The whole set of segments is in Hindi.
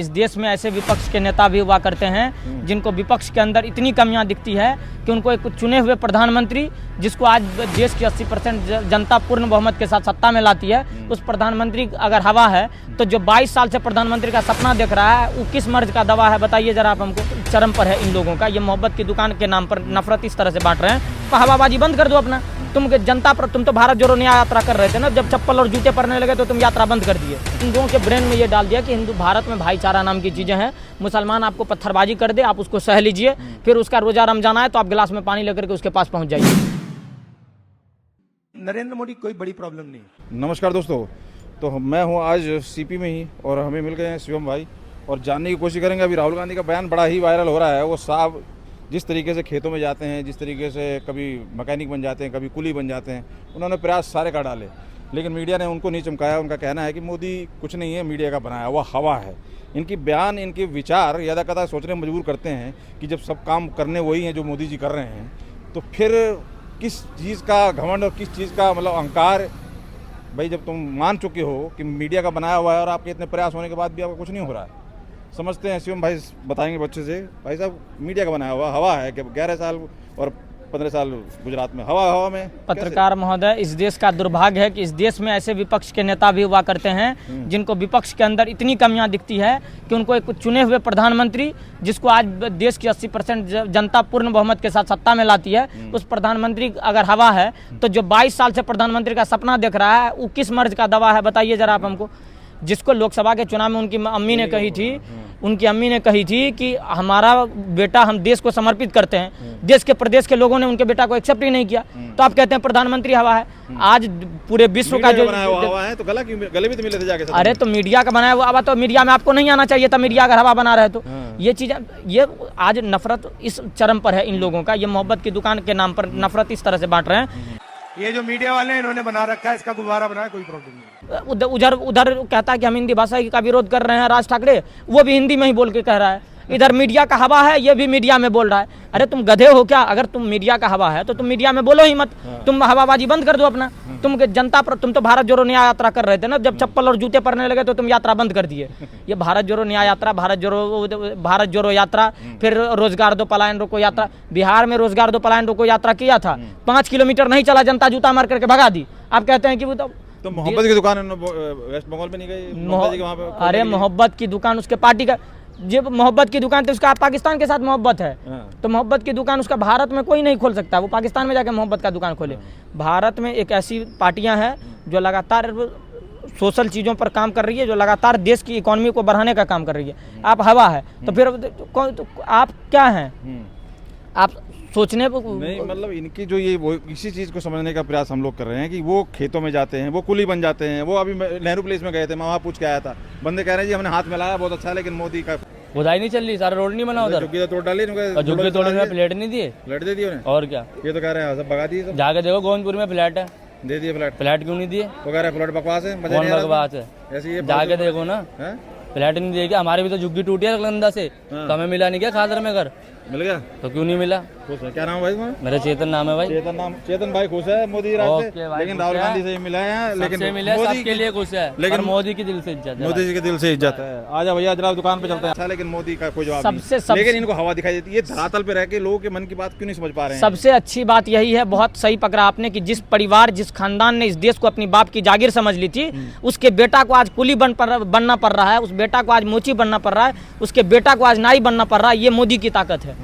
इस देश में ऐसे विपक्ष के नेता भी हुआ करते हैं जिनको विपक्ष के अंदर इतनी कमियां दिखती है कि उनको एक चुने हुए प्रधानमंत्री, जिसको आज देश की 80% जनता पूर्ण बहुमत के साथ सत्ता में लाती है, उस प्रधानमंत्री अगर हवा है तो जो 22 साल से प्रधानमंत्री का सपना देख रहा है वो किस मर्ज का दवा है, बताइए जरा आप हमको। चरम पर है इन लोगों का। ये मोहब्बत की दुकान के नाम पर नफरत इस तरह से बांट रहे हैं। तो हवाबाजी बंद कर दो अपना। तुम जनता पर, तुम तो भारत जोड़ो न्याय यात्रा कर रहे थे ना, जब चप्पल और जूते पड़ने लगे तो तुम यात्रा बंद कर दिए। इन लोगों के ब्रेन में ये डाल दिया कि हिंदू भारत में भाईचारा नाम की चीज़ें हैं। मुसलमान आपको पत्थरबाजी कर दे, आप उसको सह लीजिए, फिर उसका रोजा रमजान आए तो आप गिलास में पानी लेकर के उसके पास पहुंच जाइए। नरेंद्र मोदी कोई बड़ी प्रॉब्लम नहीं। नमस्कार दोस्तों, तो मैं हूं आज सीपी में ही और हमें मिल गए हैं शिवम भाई और जानने की कोशिश करेंगे। अभी राहुल गांधी का बयान बड़ा ही वायरल हो रहा है। वो साहब जिस तरीके से खेतों में जाते हैं, जिस तरीके से कभी मैकेनिक बन जाते हैं, कभी कुली बन जाते हैं, उन्होंने प्रयास सारे कर डाले, लेकिन मीडिया ने उनको नहीं चमकाया। उनका कहना है कि मोदी कुछ नहीं है, मीडिया का बनाया हुआ हवा है। इनकी बयान, इनके विचार यदा कदा सोचने में मजबूर करते हैं कि जब सब काम करने वही हैं जो मोदी जी कर रहे हैं, तो फिर किस चीज़ का घमंड और किस चीज़ का मतलब अहंकार। भाई जब तुम मान चुके हो कि मीडिया का बनाया हुआ है और आपके इतने प्रयास होने के बाद भी आपका कुछ नहीं हो रहा है, समझते हैं। शिवम भाई बताएंगे बच्चे से, भाई साहब मीडिया का बनाया हुआ हवा है कि 11 साल और 15 साल गुजरात में हवा में। पत्रकार महोदय, इस देश का दुर्भाग्य है कि इस देश में ऐसे विपक्ष के नेता भी हुआ करते हैं जिनको विपक्ष के अंदर इतनी कमियां दिखती है कि उनको एक चुने हुए प्रधानमंत्री, जिसको आज देश की 80% जनता पूर्ण बहुमत के साथ सत्ता में लाती है, उस प्रधानमंत्री अगर हवा है तो जो 22 साल से प्रधानमंत्री का सपना देख रहा है वो किस मर्ज का दवा है, बताइए जरा आप हमको। जिसको लोकसभा के चुनाव में उनकी अम्मी ने कही थी, उनकी अम्मी ने कही थी कि हमारा बेटा हम देश को समर्पित करते हैं, देश के प्रदेश के लोगों ने उनके बेटा को एक्सेप्ट ही नहीं किया, तो आप कहते हैं प्रधानमंत्री हवा है। आज पूरे विश्व का जो हवा है तो गले भी तो मिले थे जाके। अरे तो मीडिया का बनाया हुआ हवा, तो मीडिया में आपको नहीं आना चाहिए था, मीडिया अगर हवा बना रहे तो। ये चीज़ें, ये आज नफरत इस चरम पर है इन लोगों का। ये मोहब्बत की दुकान के नाम पर नफरत इस तरह से बांट रहे हैं। ये जो मीडिया वाले हैं इन्होंने बना रखा है, इसका गुब्बारा बनाया, कोई प्रॉब्लम नहीं। उधर कहता है कि हम हिंदी भाषा का विरोध कर रहे हैं, राज ठाकरे वो भी हिंदी में ही बोल के कह रहा है। इधर मीडिया का हवा है, ये भी मीडिया में बोल रहा है। अरे तुम गधे हो क्या? अगर तुम मीडिया का हवा है तो तुम मीडिया में बोलो ही मत, तुम हवाबाजी बंद कर दो अपना। तुम जनता पर, तुम तो भारत जोड़ो न्याय यात्रा कर रहे थे ना, जब चप्पल और जूते पड़ने लगे तो तुम यात्रा बंद कर दिए। ये भारत जोड़ो न्याय यात्रा, भारत जोड़ो यात्रा, फिर रोजगार दो पलायन रोको यात्रा। बिहार में रोजगार दो पलायन रोको यात्रा किया था, 5 किलोमीटर नहीं चला, जनता जूता मार करके भगा दी। आप कहते हैं कि वो तो मोहब्बत की दुकान वेस्ट बंगाल में नहीं गई? अरे मोहब्बत की दुकान उसके पार्टी का, जब मोहब्बत की दुकान तो उसका पाकिस्तान के साथ मोहब्बत है, तो मोहब्बत की दुकान उसका भारत में कोई नहीं खोल सकता, वो पाकिस्तान में जाके मोहब्बत का दुकान खोले। भारत में एक ऐसी पार्टियां हैं जो लगातार सोशल चीज़ों पर काम कर रही है, जो लगातार देश की इकोनॉमी को बढ़ाने का काम कर रही है। आप हवा है तो फिर तो आप क्या हैं? आप सोचने नहीं, मतलब इनकी जो ये वो इसी चीज़ को समझने का प्रयास हम लोग कर रहे हैं कि वो खेतों में जाते हैं, वो कुली बन जाते हैं। वो अभी नेहरू प्लेस में गए थे, मैं वहाँ पूछ के आया था, बंदे कह रहे हैं जी हमने हाथ मिलाया बहुत अच्छा, लेकिन मोदी का खुदाई नहीं चल रही, सारा रोड नहीं बना उधर, झुग्गी तोड़ डाली, झुग्गी तोड़ने में प्लेट नहीं दिए, फ्लैट दे दिए और क्या। ये तो कह रहे हैं सब भगा दिए। जाके देखो गोविंदपुर में फ्लैट है, दे दिए फ्लैट। फ्लैट क्यों नहीं दिए? वो कह रहे फ्लैट बकवास है, बकवास है, ऐसे ही जाके देखो ना, फ्लैट नहीं दिए। हमारे भी तो झुग्गी टूटी है लंदा से, तो हमें मिला नहीं क्या खादर में घर? मिल गया तो क्यों नहीं मिला? खुश है। क्या नाम है भाई तुम्हारा? मेरा चेतन नाम है भाई। चेतन भाई खुश है मोदी राज से, लेकिन राहुल गांधी से मिला है, लेकिन मोदी के लिए खुश है, लेकिन मोदी की दिल से इज्जत है, मोदी जी के दिल से इज्जत है। आजा भैया जरा दुकान पे चलते हैं। अच्छा, लेकिन मोदी का कोई जवाब नहीं, लेकिन इनको हवा दिखाई देती है। ये धरातल पे रह के लोगों के मन की बात क्यों नहीं समझ पा रहे हैं? सबसे अच्छी बात यही है, बहुत सही पकड़ा आपने, कि जिस परिवार, जिस खानदान ने इस देश को अपनी बाप की जागीर समझ ली थी, उसके बेटा को आज कुली बनना पड़ रहा है, उस बेटा को आज मोची बनना पड़ रहा है, उसके बेटा को आज नाई बनना पड़ रहा है। ये मोदी की ताकत है,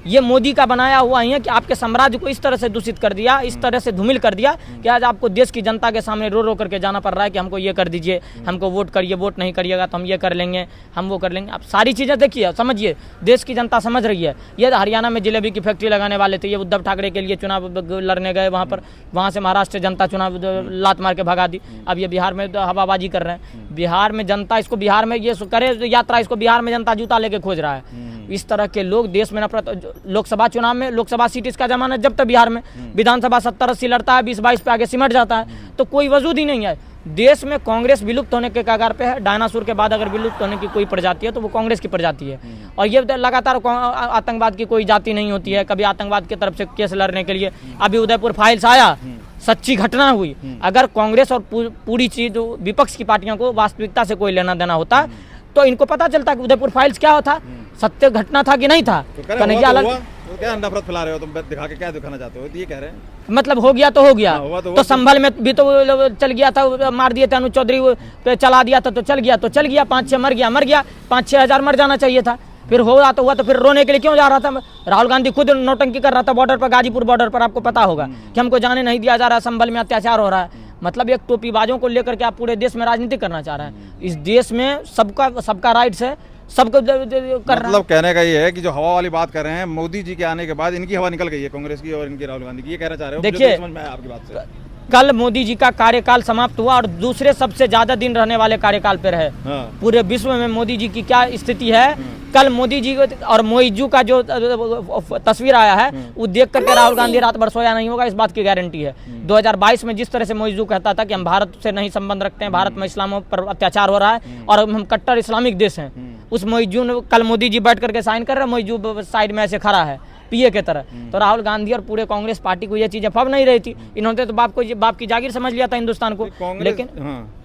ये मोदी का बनाया हुआ ही है कि आपके साम्राज्य को इस तरह से दूषित कर दिया, इस तरह से धूमिल कर दिया कि आज आपको देश की जनता के सामने रो रो करके जाना पड़ रहा है कि हमको ये कर दीजिए, हमको वोट करिए, वोट नहीं करिएगा तो हम ये कर लेंगे, हम वो कर लेंगे। आप सारी चीज़ें देखिए, समझिए, देश की जनता समझ रही है। ये हरियाणा में जलेबी की फैक्ट्री लगाने वाले थे, ये उद्धव ठाकरे के लिए चुनाव लड़ने गए वहाँ पर, वहाँ से महाराष्ट्र जनता चुनाव लात मार के भगा दी। अब ये बिहार में हवाबाजी कर रहे हैं। बिहार में जनता इसको, बिहार में ये करे यात्रा, इसको बिहार में जनता जूता लेके खोज रहा है। इस तरह के लोग देश में नफरत। लोकसभा चुनाव में, लोकसभा सीट इसका जमाना जब तक बिहार में विधानसभा 70-80 लड़ता है, 20-22 पे आगे सिमट जाता है, तो कोई वजूद ही नहीं है। देश में कांग्रेस विलुप्त होने के कगार पे है। डायनासोर के बाद अगर विलुप्त होने की कोई प्रजाति है तो वो कांग्रेस की प्रजाति है। और ये लगातार आतंकवाद की कोई जाति नहीं होती है। कभी आतंकवाद की तरफ से केस लड़ने के लिए अभी उदयपुर फाइल्स आया, सच्ची घटना हुई। अगर कांग्रेस और पूरी चीज विपक्ष की पार्टियों को वास्तविकता से कोई लेना देना होता तो इनको पता चलता कि उदयपुर फाइल्स क्या होता, सत्य घटना था कि नहीं था। तो कह रहे कन्हैया हुआ तो अलग हुआ, तो क्या नफरत फैला रहे हो तुम, दिखा के क्या दिखाना चाहते हो, तो ये कह रहे हैं। मतलब हो गया तो हो गया। हाँ, हुआ तो तो हुआ। संभल में भी तो चल गया था, मार दिए थे अनु चौधरी पे, चला दिया था तो चल गया, तो चल गया। 5-6 मर गया, 5-6 हजार मर जाना चाहिए था। फिर हो रहा तो हुआ, तो फिर रोने के लिए क्यों जा रहा था? राहुल गांधी खुद नौटंकी कर रहा था बॉर्डर पर, गाजीपुर बॉर्डर पर, आपको पता होगा कि हमको जाने नहीं दिया जा रहा, संभल में अत्याचार हो रहा है। मतलब एक टोपीबाजों को लेकर के आप पूरे देश में राजनीति करना चाह रहे हैं। इस देश में सबका राइट्स है, सबको कर रहा है। मतलब कहने का ये है कि जो हवा वाली बात कर रहे हैं, मोदी जी के आने के बाद इनकी हवा निकल गई है, कांग्रेस की और इनकी राहुल गांधी की, ये कहना चाह रहे हो? मुझे देखिए, तो समझ में आया आपकी बात से। कल मोदी जी का कार्यकाल समाप्त हुआ और दूसरे सबसे ज्यादा दिन रहने वाले कार्यकाल पे रहे। हाँ। पूरे विश्व में मोदी जी की क्या स्थिति है, कल मोदी जी और मोइजू का जो तस्वीर आया है वो देख करके राहुल गांधी रात भर सोया नहीं होगा, इस बात की गारंटी है। 2022 में जिस तरह से मोइजू कहता था कि हम भारत से नहीं संबंध रखते हैं, भारत में इस्लामों पर अत्याचार हो रहा है और हम कट्टर इस्लामिक देश हैं, उस मोइजू ने कल मोदी जी बैठ करके साइन कर रहे हैं, मोइजू साइड में ऐसे खड़ा है पीए के तरह। तो राहुल गांधी और पूरे कांग्रेस पार्टी को ये चीजें फब नहीं रही थी। इन्होंने तो बाप की जागीर समझ लिया था हिंदुस्तान को,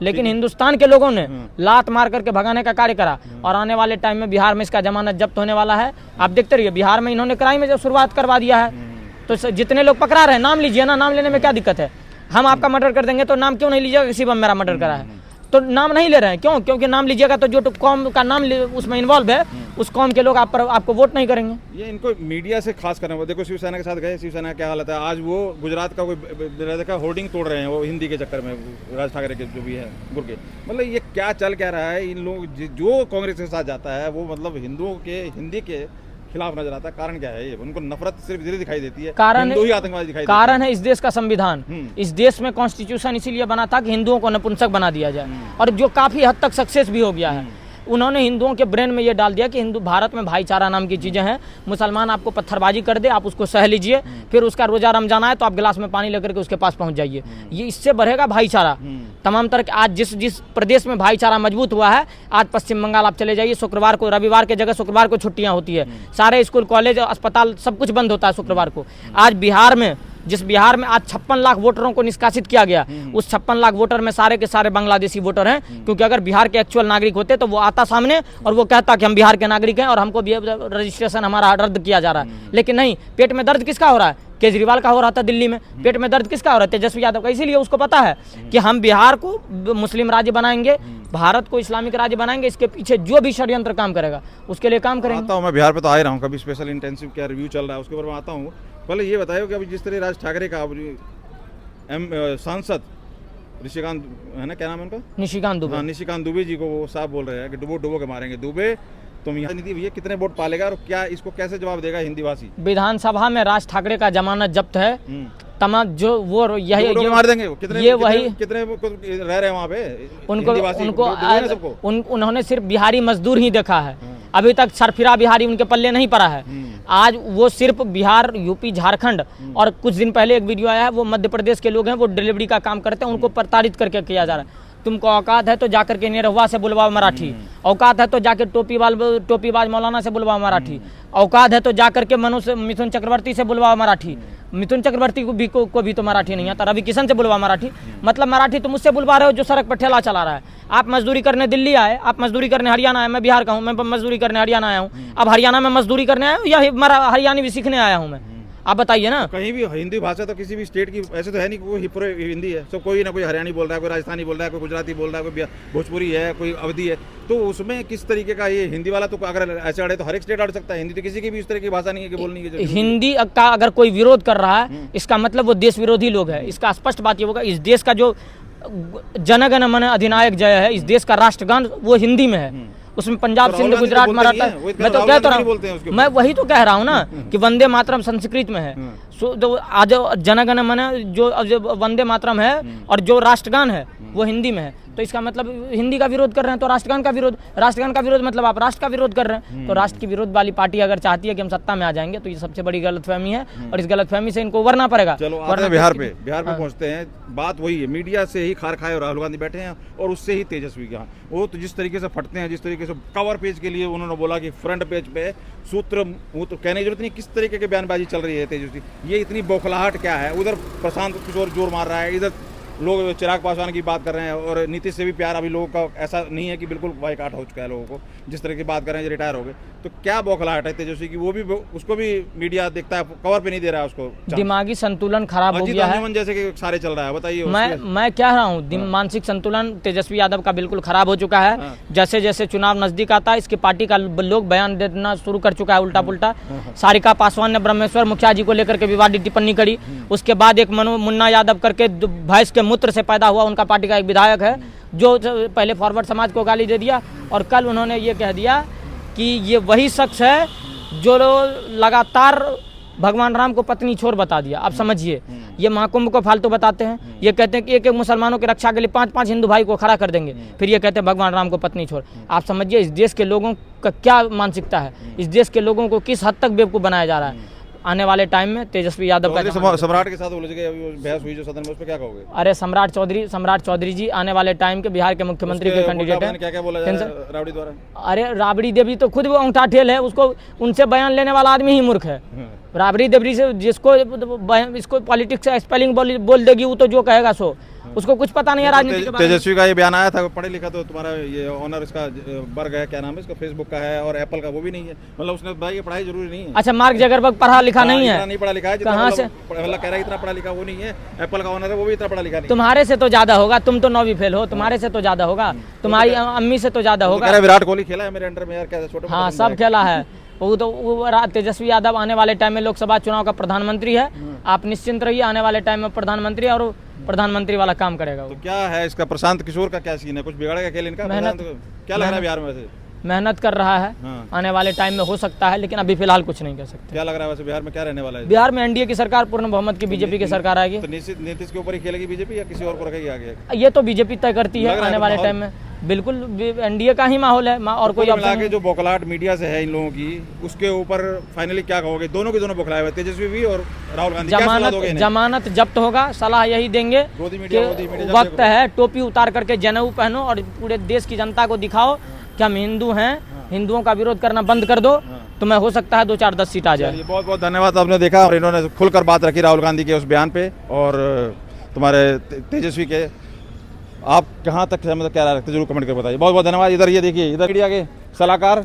लेकिन हिंदुस्तान के लोगों ने लात मार करके भगाने का कार्य करा। और आने वाले टाइम में बिहार में इसका जमानत जब्त होने वाला है, आप देखते रहिए। बिहार में इन्होंने क्राइम में जब शुरुआत करवा दिया है, तो जितने लोग पकड़ा रहे हैं नाम लीजिए ना, नाम लेने में क्या दिक्कत है? हम आपका मर्डर कर देंगे तो नाम क्यों नहीं लीजिएगा? किसी बम मेरा मर्डर करा है तो नाम नहीं ले रहे हैं, क्यों? क्योंकि नाम लीजिएगा तो जो कौम का नाम उसमें इन्वॉल्व है, उस कौम के लोग आपको वोट नहीं करेंगे। ये इनको मीडिया से खास करना है। देखो शिवसेना के साथ गए, शिवसेना क्या हालत है आज, वो गुजरात का कोई होर्डिंग तोड़ रहे हैं वो हिंदी के चक्कर में, राज ठाकरे के जो भी है गुर्गे। मतलब ये क्या चल क्या रहा है? इन लोग जो कांग्रेस के साथ जाता है वो मतलब हिंदुओं के, हिंदी के खिलाफ नजर आता है। कारण क्या है? ये उनको नफरत सिर्फ इधर दिखाई देती है, कारण हिंदू ही आतंकवादी दिखाई कारण है इस देश का संविधान। इस देश में कॉन्स्टिट्यूशन इसीलिए बना था कि हिंदुओं को नपुंसक बना दिया जाए, और जो काफी हद तक सक्सेस भी हो गया है। उन्होंने हिंदुओं के ब्रेन में ये डाल दिया कि हिंदू भारत में भाईचारा नाम की चीजें हैं। मुसलमान आपको पत्थरबाजी कर दे, आप उसको सह लीजिए, फिर उसका रोजा रमजान आए तो आप गिलास में पानी लेकर के उसके पास पहुंच जाइए। ये इससे बढ़ेगा भाईचारा तमाम तरह के। आज जिस प्रदेश में भाईचारा मजबूत हुआ है, आज पश्चिम बंगाल आप चले जाइए, शुक्रवार को, रविवार के जगह शुक्रवार को छुट्टियां होती है, सारे स्कूल कॉलेज अस्पताल सब कुछ बंद होता है शुक्रवार को। आज बिहार में, जिस बिहार में आज 56 लाख वोटरों को निष्कासित किया गया, उस 56 लाख वोटर में सारे के सारे बांग्लादेशी वोटर हैं। क्योंकि अगर बिहार के एक्चुअल नागरिक होते तो वो आता सामने और वो कहता कि हम बिहार के नागरिक हैं और हमको रजिस्ट्रेशन हमारा रद्द किया जा रहा है। लेकिन नहीं, पेट में दर्द किसका हो रहा है? केजरीवाल का हो रहा था दिल्ली में। पेट में दर्द किसका हो रहा है? तेजस्वी यादव का। इसीलिए उसको पता है कि हम बिहार को मुस्लिम राज्य बनाएंगे, भारत को इस्लामिक राज्य बनाएंगे, इसके पीछे जो भी षड्यंत्र काम करेगा उसके लिए काम करेंगे। आता हूँ मैं बिहार पे, तो आ ही रहा हूँ, कभी स्पेशल इंटेंसिव क्या रिव्यू चल रहा है उसके ऊपर मैं आता हूँ। पहले ये बताइए कि अभी जिस तरह राज ठाकरे का सांसद ऋषिकांत है ना, क्या नाम है उनका? निशिकांत दुबे। हाँ, निशिकांत दुबे जी को वो साहब बोल रहे हैं कि डुबो के मारेंगे। दुबे तुम यहाँ नीति भैया कितने वोट पालेगा और क्या इसको कैसे जवाब देगा हिंदी भाषी? विधानसभा में राज ठाकरे का जमानत जब्त है, तमाम जो वो यही मार देंगे वो। कितने रह रहे हैं वहाँ पे? उन्होंने सिर्फ बिहारी मजदूर ही देखा है, अभी तक सरफिरा बिहारी उनके पल्ले नहीं पड़ा है। आज वो सिर्फ बिहार, यूपी, झारखंड और कुछ दिन पहले एक वीडियो आया है, वो मध्य प्रदेश के लोग हैं, वो डिलीवरी का काम करते हैं, उनको प्रताड़ित करके किया जा रहा है। तुमको औकात है तो जाकर के निरहुआ से बुलवाओ मराठी, औकात है तो जाकर टोपीबाज मौलाना से बुलवाओ मराठी, औकात है तो जाकर के मिथुन चक्रवर्ती से बुलवाओ मराठी। मिथुन चक्रवर्ती को भी तो मराठी नहीं आता, रवि किशन से बुलवा मराठी। मतलब मराठी तुम उससे बुलवा रहे हो जो सड़क पर ठेला चला रहा है। आप मजदूरी करने दिल्ली आए, आप मजदूरी करने हरियाणा आए, मैं बिहार का हूँ, मैं मजदूरी करने हरियाणा आया हूँ। अब हरियाणा में मजदूरी करने आया हूँ या हरियाणी भी सीखने आया हूँ मैं? आप बताइए ना। कहीं भी हिंदी भाषा तो किसी भी स्टेट की ऐसे तो है नहीं, कोई पूरे हिंदी है, सब कोई ना कोई हरियाणी बोल रहा है, कोई राजस्थानी बोल रहा है, कोई गुजराती बोल रहा है, कोई भोजपुरी है, कोई अवधी है। तो उसमें किस तरीके का ये हिंदी वाला, तो अगर ऐसे अड़े तो हर एक स्टेट अड़ सकता है। हिंदी तो किसी की भी इस तरह की भाषा नहीं है कि बोलनी है। हिंदी का अगर कोई विरोध कर रहा है, इसका मतलब वो देश विरोधी लोग है। इसका स्पष्ट बात ये होगा, इस देश का जो जनगण मन अधिनायक जय है, इस देश का राष्ट्रगान वो हिंदी में है। उसमें पंजाब, सिंध, गुजरात, मराठा, मैं तो कहता रहा हूँ, मैं वही तो कह रहा हूँ ना कि वंदे मातरम संस्कृत में है। तो आज जनगण मन जो वंदे मातरम है और जो राष्ट्रगान है वो हिंदी में है। तो इसका मतलब हिंदी का विरोध कर रहे हैं तो राष्ट्रगान का विरोध मतलब आप राष्ट्र का विरोद कर रहे हैं। तो राष्ट्र की विरोध वाली पार्टी अगर चाहती है कि हम सत्ता में आ जाएंगे तो ये सबसे बड़ी गलतफहमी है और इस गलतफहमी से इनको उबरना पड़ेगा। चलो आते बिहार पे पहुंचते हैं। बात वही है, मीडिया से ही खार खाए और राहुल गांधी बैठे हैं और उससे ही तेजस्वी का वो तो जिस तरीके से फटते हैं, जिस तरीके से कवर पेज के लिए उन्होंने बोला कि फ्रंट पेज पे सूत्र वो तो कहने की जरूरत नहीं, किस तरीके की बयानबाजी चल रही है तेजस्वी। ये इतनी बौखलाहट क्या है? उधर प्रशांत कुछ और जोर मार रहा है, इधर लोग चिराग पासवान की बात कर रहे हैं और नीतीश से भी प्यार अभी लोगों का ऐसा नहीं है कि बिल्कुल बाइकाट हो चुका है लोगों को, जिस तरह की बात कर रहे हैं रिटायर हो गए। तो क्या बौखलाहट है तेजस्वी की, वो भी उसको भी मीडिया देखता है, कवर पे नहीं दे रहा है उसको। दिमागी संतुलन खराब हो गया है, जैसे कि सारे चल रहा है, बताइए। मैं कह रहा हूँ मानसिक संतुलन तेजस्वी यादव का बिल्कुल खराब हो चुका है। जैसे जैसे चुनाव नजदीक आता है इसके पार्टी का लोग बयान देना शुरू कर चुका है उल्टा पुल्टा। सारिका पासवान ने ब्रह्मेश्वर मुखिया जी को लेकर के विवादित टिप्पणी करी। उसके बाद एक मुन्ना यादव करके भैंस के मूत्र से पैदा हुआ उनका पार्टी का एक विधायक है जो पहले फॉरवर्ड समाज को गाली दे दिया, और कल उन्होंने ये कह दिया कि ये वही शख्स है जो लगातार भगवान राम को पत्नी छोर बता दिया। आप समझिए, ये महाकुंभ को फालतू बताते हैं। ये कहते हैं कि एक एक मुसलमानों की रक्षा के लिए 5-5 हिंदू भाई को खड़ा कर देंगे, फिर ये कहते हैं भगवान राम को पत्नी छोर। आप समझिए इस देश के लोगों का क्या मानसिकता है, इस देश के लोगों को किस हद तक बेवकूफ़ बनाया जा रहा है। आने वाले टाइम में तेजस्वी यादव का सम्राट के साथ उलझ गए, अभी बहस हुई जो सदन में, उस पर क्या कहोगे? अरे सम्राट चौधरी जी आने वाले टाइम के बिहार के मुख्यमंत्री के कैंडिडेट हैं। क्या बोला जा रहा है राबड़ी द्वारा? अरे राबड़ी देवी तो खुद वो अंगूठा ठेल है, उसको उनसे बयान लेने वाला आदमी ही मूर्ख है। राबड़ी देवी से जिसको इसको पॉलिटिक्स से स्पेलिंग बोल देगी वो तो जो कहेगा सो, उसको कुछ पता नहीं है राजनीति के बारे में। तेजस्वी का ये बयान आया था, पढ़े लिखा तो तुम्हारा ये ऑनर इसका वर्ग है, क्या नाम है इसका, फेसबुक का है और एप्पल का वो भी नहीं है, मतलब उसने भाई ये पढ़ाई जरूरी नहीं है। अच्छा, मार्क जगरबर्ग पढ़ा लिखा नहीं है? नहीं पढ़ा लिखा है, कहाँ से? मतलब कह रहा है इतना पढ़ा लिखा वो नहीं है, एप्पल का ऑनर है वो भी इतना पढ़ा लिखा नहीं। तुम्हारे से तो ज्यादा होगा, तुम तो 9वीं फेल हो, तुम्हारे से तो ज्यादा होगा, तुम्हारी अम्मी से तो ज्यादा होगा। विराट कोहली खेला है मेरे अंडर में यार, क्या छोटा। हाँ, सब खेला है वो तो। तेजस्वी यादव आने वाले टाइम में लोकसभा चुनाव का प्रधानमंत्री है, आप निश्चिंत रहिए, आने वाले टाइम में प्रधानमंत्री और प्रधानमंत्री वाला काम करेगा। तो क्या है इसका प्रशांत किशोर का क्या सीन है, कुछ बिगड़ेगा खेल इनका? मेहनत क्या लग रहा है बिहार में वैसे? मेहनत कर रहा है, आने वाले टाइम में हो सकता है, लेकिन अभी फिलहाल कुछ नहीं कह सकते। क्या लग रहा है वैसे बिहार में क्या रहने वाला है? बिहार में एनडीए की सरकार पूर्ण बहुमत की बीजेपी की सरकार आएगी। तो नीतीश के ऊपर ही खेलेगी बीजेपी या किसी और को रखेगी आगे? ये तो बीजेपी तय करती है आने वाले टाइम में। बिल्कुल एनडीए का ही माहौल है और कोई मिला के जो बौखलाहट मीडिया से है इन लोगों की, उसके ऊपर फाइनली क्या कहोगे? दोनों के दोनों बौखलाए हुए, तेजस्वी भी और राहुल गांधी। जमानत जब्त होगा, सलाह यही देंगे कि वक्त है टोपी उतार करके जनेऊ पहनो और पूरे देश की जनता को दिखाओ कि हम हिंदू हैं, हिंदुओं का विरोध करना बंद कर दो, तो मैं हो सकता है 2-4-10 सीट आ जाए। बहुत बहुत धन्यवाद, आपने देखा और इन्होंने खुलकर बात रखी राहुल गांधी के उस बयान पे और तुम्हारे तेजस्वी के। आप कहाँ तक मतलब क्या रखते जरूर कमेंट कर बताइए। बहुत बहुत धन्यवाद। इधर ये देखिए, इधर मीडिया के सलाहकार